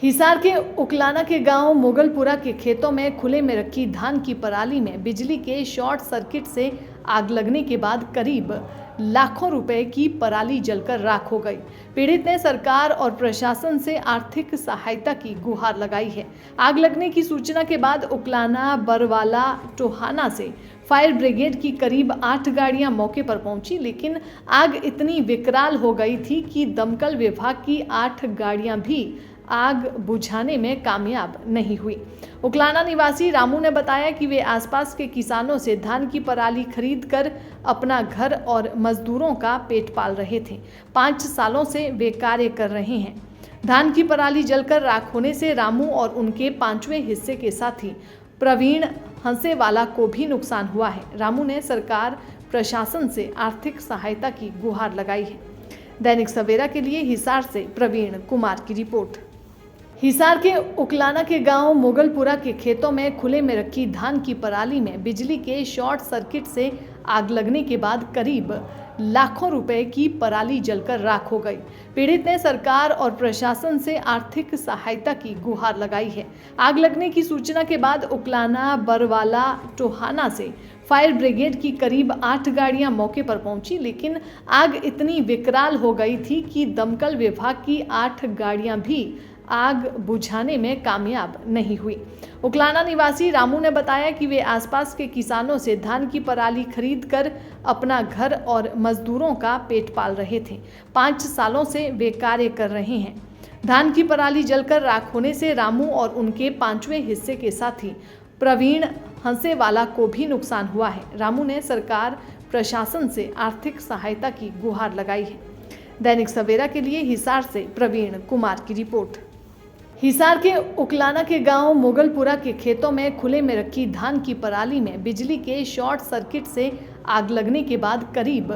हिसार के उकलाना के गांव मुगलपुरा के खेतों में खुले में रखी धान की पराली में बिजली के शॉर्ट सर्किट से आग लगने के बाद करीब लाखों रुपए की पराली जलकर राख हो गई। पीड़ित ने सरकार और प्रशासन से आर्थिक सहायता की गुहार लगाई है। आग लगने की सूचना के बाद उकलाना, बरवाला, टोहाना से फायर ब्रिगेड की करीब 8 गाड़ियां मौके पर पहुंची, लेकिन आग इतनी विकराल हो गई थी कि दमकल विभाग की 8 गाड़ियां भी आग बुझाने में कामयाब नहीं हुई। उकलाना निवासी रामू ने बताया कि वे आसपास के किसानों से धान की पराली खरीद कर अपना घर और मजदूरों का पेट पाल रहे थे। 5 सालों से वे कार्य कर रहे हैं। धान की पराली जलकर राख होने से रामू और उनके 5वें हिस्से के साथी प्रवीण हंसेवाला को भी नुकसान हुआ है। रामू ने सरकार प्रशासन से आर्थिक सहायता की गुहार लगाई है। दैनिक सवेरा के लिए हिसार से प्रवीण कुमार की रिपोर्ट। हिसार के उकलाना के गांव मुगलपुरा के खेतों में खुले में रखी धान की पराली में बिजली के शॉर्ट सर्किट से आग लगने के बाद करीब लाखों रुपए की पराली जलकर राख हो गई। पीड़ित ने सरकार और प्रशासन से आर्थिक सहायता की गुहार लगाई है। आग लगने की सूचना के बाद उकलाना, बरवाला, टोहाना से फायर ब्रिगेड की करीब 8 गाड़ियां मौके पर पहुंची, लेकिन आग इतनी विकराल हो गई थी कि दमकल विभाग की 8 गाड़ियां भी आग बुझाने में कामयाब नहीं हुई। उकलाना निवासी रामू ने बताया कि वे आसपास के किसानों से धान की पराली खरीद कर अपना घर और मजदूरों का पेट पाल रहे थे। 5 सालों से वे कार्य कर रहे हैं। धान की पराली जलकर राख होने से रामू और उनके 5वें हिस्से के साथी प्रवीण हंसेवाला को भी नुकसान हुआ है। रामू ने सरकार प्रशासन से आर्थिक सहायता की गुहार लगाई है। दैनिक सवेरा के लिए हिसार से प्रवीण कुमार की रिपोर्ट। हिसार के उकलाना के गांव मुगलपुरा के खेतों में खुले में रखी धान की पराली में बिजली के शॉर्ट सर्किट से आग लगने के बाद करीब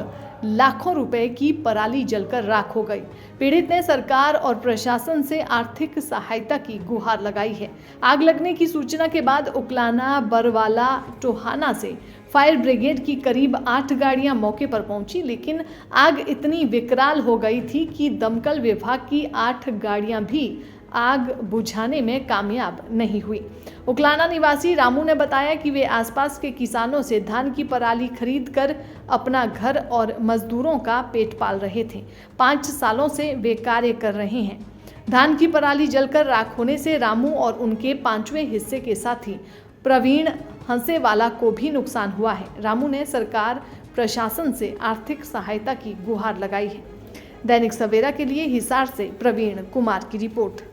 लाखों रुपए की पराली जलकर राख हो गई। पीड़ित ने सरकार और प्रशासन से आर्थिक सहायता की गुहार लगाई है। आग लगने की सूचना के बाद उकलाना, बरवाला, टोहाना से फायर ब्रिगेड की करीब 8 गाड़ियां मौके पर पहुंची, लेकिन आग इतनी विकराल हो गई थी कि दमकल विभाग की 8 गाड़ियां भी आग बुझाने में कामयाब नहीं हुई। उकलाना निवासी रामू ने बताया कि वे आसपास के किसानों से धान की पराली खरीद कर अपना घर और मजदूरों का पेट पाल रहे थे। 5 सालों से वे कार्य कर रहे हैं। धान की पराली जलकर राख होने से रामू और उनके 5वें हिस्से के साथी प्रवीण हंसेवाला को भी नुकसान हुआ है। रामू ने सरकार प्रशासन से आर्थिक सहायता की गुहार लगाई है। दैनिक सवेरा के लिए हिसार से प्रवीण कुमार की रिपोर्ट।